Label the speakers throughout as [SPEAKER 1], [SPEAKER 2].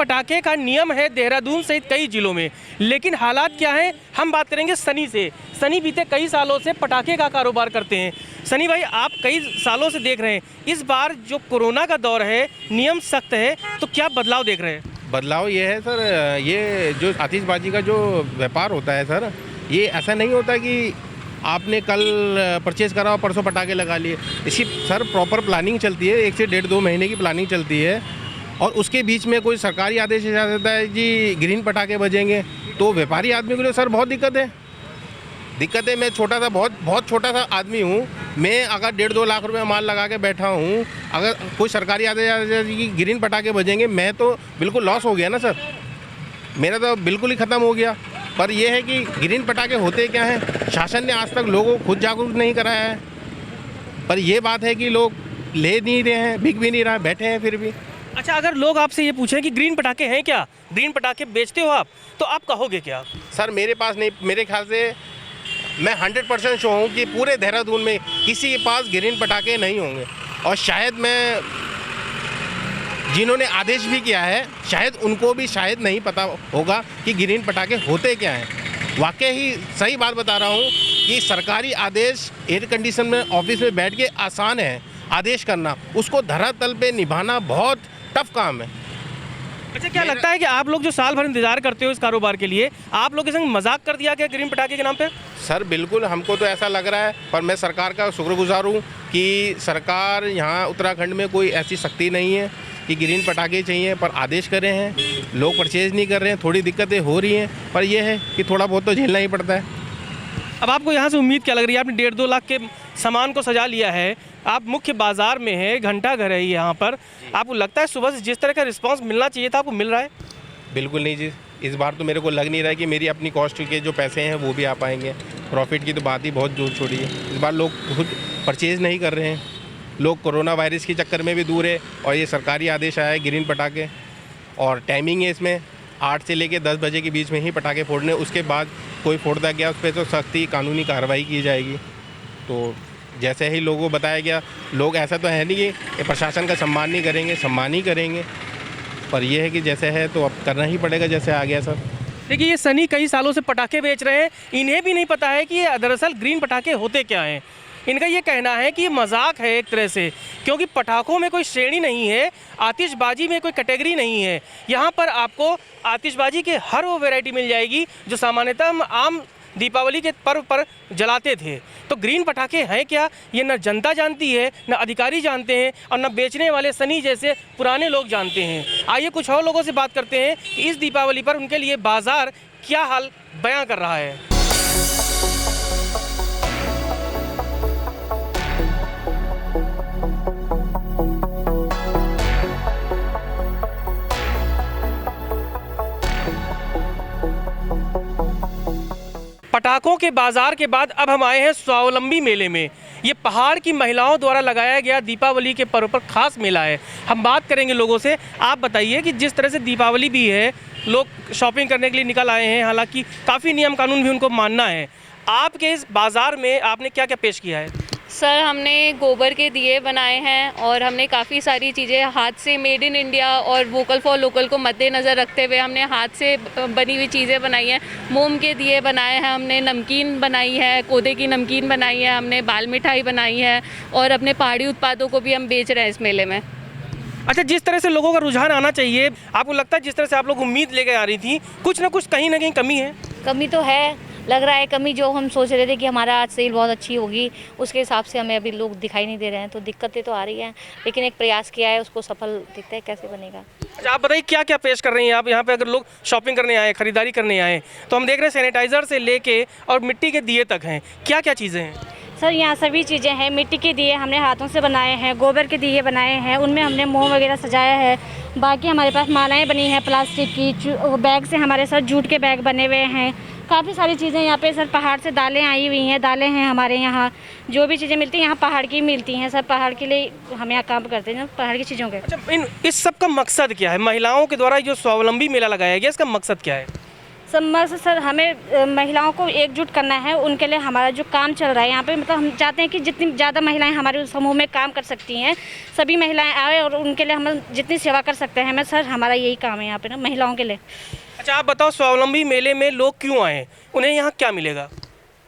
[SPEAKER 1] पटाखे का नियम है देहरादून सहित कई जिलों में, लेकिन हालात क्या हैं हम बात करेंगे सनी से। सनी बीते कई सालों से पटाखे का कारोबार करते हैं। सनी भाई, आप कई सालों से देख रहे हैं, इस बार जो कोरोना का दौर है, नियम सख्त है, तो क्या बदलाव देख रहे हैं?
[SPEAKER 2] बदलाव ये है सर, ये जो आतिशबाजी का जो व्यापार होता है सर, ये ऐसा नहीं होता कि आपने कल परचेज़ करा और परसों पटाखे लगा लिए। इसकी सर प्रॉपर प्लानिंग चलती है, 1 से 1.5-2 महीने की प्लानिंग चलती है, और उसके बीच में कोई सरकारी आदेश आ जाता है जी ग्रीन पटाखे बजेंगे, तो व्यापारी आदमी के लिए सर बहुत दिक्कत है। मैं बहुत छोटा सा आदमी हूँ, मैं अगर 1.5-2 लाख रुपए माल लगा के बैठा हूँ, अगर कोई सरकारी आदेश आ जाए कि ग्रीन पटाखे बजेंगे, मैं तो बिल्कुल लॉस हो गया ना सर, मेरा तो बिल्कुल ही ख़त्म हो गया। पर यह है कि ग्रीन पटाखे होते क्या हैं, शासन ने आज तक लोगों को खुद जागरूक नहीं कराया है। पर यह बात है कि लोग ले नहीं रहे हैं, बिक भी नहीं रहा है, बैठे हैं फिर भी।
[SPEAKER 1] अच्छा, अगर लोग आपसे ये पूछें कि ग्रीन पटाखे हैं क्या, ग्रीन पटाखे बेचते हो आप, तो आप कहोगे क्या?
[SPEAKER 2] सर मेरे पास नहीं, मेरे ख्याल से मैं 100% श्योर हूँ कि पूरे देहरादून में किसी के पास ग्रीन पटाखे नहीं होंगे, और शायद मैं जिन्होंने आदेश भी किया है शायद उनको भी शायद नहीं पता होगा कि ग्रीन पटाखे होते क्या हैं। वाकई ही सही बात बता रहा हूँ कि सरकारी आदेश एयर कंडीशन में ऑफिस में बैठ के आसान है आदेश करना, उसको धरातल पे निभाना बहुत टफ काम है।
[SPEAKER 1] अच्छा, क्या लगता है कि आप लोग जो साल भर इंतजार करते हो इस कारोबार के लिए, आप लोग के संग मजाक कर दिया गया ग्रीन पटाखे के नाम पे?
[SPEAKER 2] सर बिल्कुल, हमको तो ऐसा लग रहा है, पर मैं सरकार का शुक्रगुजार हूँ कि सरकार यहाँ उत्तराखंड में कोई ऐसी सख्ती नहीं है कि ग्रीन पटाखे चाहिए, पर आदेश कर रहे हैं, लोग परचेज़ नहीं कर रहे हैं, थोड़ी दिक्कतें हो रही हैं, पर यह है कि थोड़ा बहुत तो झेलना ही पड़ता है।
[SPEAKER 1] अब आपको यहाँ से उम्मीद क्या लग रही है? आपने 1.5-2 लाख के सामान को सजा लिया है, आप मुख्य बाज़ार में है, घंटा घर है यहाँ पर, आपको लगता है सुबह से जिस तरह का रिस्पांस मिलना चाहिए था आपको मिल रहा है?
[SPEAKER 2] बिल्कुल नहीं जी, इस बार तो मेरे को लग नहीं रहा है कि मेरी अपनी कॉस्ट के जो पैसे हैं वो भी आ पाएंगे। प्रॉफिट की तो बात ही बहुत दूर छोड़ी है, इस बार लोग खुद परचेज़ नहीं कर रहे हैं, लोग कोरोना वायरस के चक्कर में भी दूर है, और ये सरकारी आदेश आया है ग्रीन पटाखे, और टाइमिंग है इसमें 8 से लेकर 10 बजे के बीच में ही पटाखे फोड़ने, उसके बाद कोई फोड़ता गया उस पर तो सख्ती कानूनी कार्रवाई की जाएगी। तो जैसे ही लोगों को बताया गया, लोग ऐसा तो है नहीं कि प्रशासन का सम्मान नहीं करेंगे, सम्मान ही करेंगे, पर यह है कि जैसे है तो अब करना ही पड़ेगा जैसे आ गया सर।
[SPEAKER 1] देखिए, ये सनी कई सालों से पटाखे बेच रहे हैं, इन्हें भी नहीं पता है कि ये दरअसल ग्रीन पटाखे होते क्या हैं। इनका ये कहना है कि ये मजाक है एक तरह से, क्योंकि पटाखों में कोई श्रेणी नहीं है, आतिशबाजी में कोई कैटेगरी नहीं है। यहाँ पर आपको आतिशबाजी के हर वो वैरायटी मिल जाएगी जो सामान्यतः हम आम दीपावली के पर्व पर जलाते थे। तो ग्रीन पटाखे हैं क्या, ये न जनता जानती है, न अधिकारी जानते हैं, और न बेचने वाले सनी जैसे पुराने लोग जानते हैं। आइए कुछ और लोगों से बात करते हैं कि इस दीपावली पर उनके लिए बाज़ार क्या हाल बयां कर रहा है। पटाखों के बाजार के बाद अब हम आए हैं स्वावलंबी मेले में। ये पहाड़ की महिलाओं द्वारा लगाया गया दीपावली के पर्व पर खास मेला है। हम बात करेंगे लोगों से। आप बताइए कि जिस तरह से दीपावली भी है, लोग शॉपिंग करने के लिए निकल आए हैं, हालांकि काफ़ी नियम कानून भी उनको मानना है। आपके इस बाज़ार में आपने क्या क्या पेश किया है?
[SPEAKER 3] सर, हमने गोबर के दिए बनाए हैं, और हमने काफ़ी सारी चीज़ें हाथ से मेड इन इंडिया और वोकल फॉर लोकल को मद्देनज़र रखते हुए हमने हाथ से बनी हुई चीज़ें बनाई हैं। मोम के दिए बनाए हैं हमने, नमकीन बनाई है, कोदे की नमकीन बनाई है हमने, बाल मिठाई बनाई है, और अपने पहाड़ी उत्पादों को भी हम बेच रहे हैं इस मेले में।
[SPEAKER 1] अच्छा, जिस तरह से लोगों का रुझान आना चाहिए, आपको लगता है जिस तरह से आप लोग उम्मीद लेके आ रही थी, कुछ ना कुछ कहीं ना कहीं कमी है?
[SPEAKER 4] कमी तो है, लग रहा है कमी। जो हम सोच रहे थे कि हमारा आज सेल बहुत अच्छी होगी, उसके हिसाब से हमें अभी लोग दिखाई नहीं दे रहे हैं, तो दिक्कतें तो आ रही हैं, लेकिन एक प्रयास किया है, उसको सफल दिखता है कैसे बनेगा।
[SPEAKER 1] अच्छा, आप बताइए क्या क्या पेश कर रही हैं आप यहाँ पे? अगर लोग शॉपिंग करने आए, खरीदारी करने आए, तो हम देख रहे हैं सैनिटाइज़र से लेके और मिट्टी के दिए तक हैं। क्या क्या चीज़ें हैं
[SPEAKER 4] सर? यहाँ सभी चीज़ें हैं। मिट्टी के दिए हमने हाथों से बनाए हैं, गोबर के दिए बनाए हैं, उनमें हमने मोम वगैरह सजाया है। बाकी हमारे पास मालाएँ बनी हैं प्लास्टिक की, बैग से हमारे साथ जूट के बैग बने हुए हैं, काफ़ी सारी चीज़ें यहाँ पे। सर पहाड़ से दालें आई हुई हैं, दालें हैं हमारे यहाँ, जो भी चीज़ें मिलती हैं यहाँ पहाड़ की मिलती हैं। सर पहाड़ के लिए हम यहाँ काम करते हैं, पहाड़ की चीज़ों के।
[SPEAKER 1] अच्छा, इस सब का मकसद क्या है? महिलाओं के द्वारा जो स्वावलंबी मेला लगाया गया, इसका मकसद क्या है?
[SPEAKER 4] समर से सर हमें महिलाओं को एकजुट करना है। उनके लिए हमारा जो काम चल रहा है यहाँ पे, मतलब हम चाहते हैं कि जितनी ज़्यादा महिलाएं हमारे समूह में काम कर सकती हैं, सभी महिलाएं आए और उनके लिए हम जितनी सेवा कर सकते हैं, सर हमारा यही काम है यहाँ पे ना, महिलाओं के लिए।
[SPEAKER 1] अच्छा, आप बताओ, स्वावलंबी मेले में लोग क्यों आए, उन्हें यहाँ क्या मिलेगा?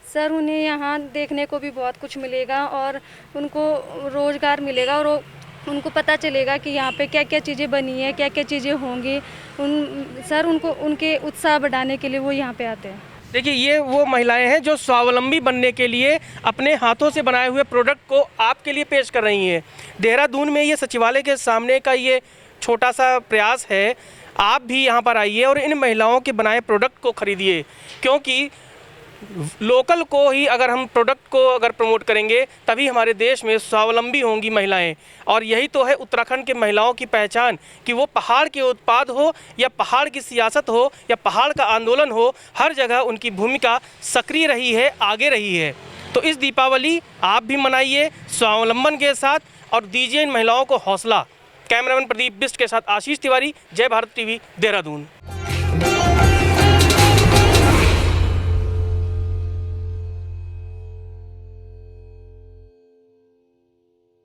[SPEAKER 5] सर उन्हें यहाँ देखने को भी बहुत कुछ मिलेगा और उनको रोज़गार मिलेगा और उनको पता चलेगा कि यहाँ पे क्या क्या चीज़ें बनी है, क्या क्या चीज़ें होंगी। सर उनको उनके उत्साह बढ़ाने के लिए वो यहाँ पे आते हैं।
[SPEAKER 1] देखिए, ये वो महिलाएं हैं जो स्वावलंबी बनने के लिए अपने हाथों से बनाए हुए प्रोडक्ट को आपके लिए पेश कर रही हैं। देहरादून में ये सचिवालय के सामने का ये छोटा सा प्रयास है। आप भी यहाँ पर आइए और इन महिलाओं के बनाए प्रोडक्ट को खरीदिए, क्योंकि लोकल को ही अगर हम प्रोडक्ट को अगर प्रमोट करेंगे तभी हमारे देश में स्वावलंबी होंगी महिलाएं। और यही तो है उत्तराखंड के महिलाओं की पहचान कि वो पहाड़ के उत्पाद हो या पहाड़ की सियासत हो या पहाड़ का आंदोलन हो, हर जगह उनकी भूमिका सक्रिय रही है, आगे रही है। तो इस दीपावली आप भी मनाइए स्वावलंबन के साथ और दीजिए इन महिलाओं को हौसला। कैमरामैन प्रदीप बिस्ट के साथ आशीष तिवारी, जय भारत टीवी, देहरादून।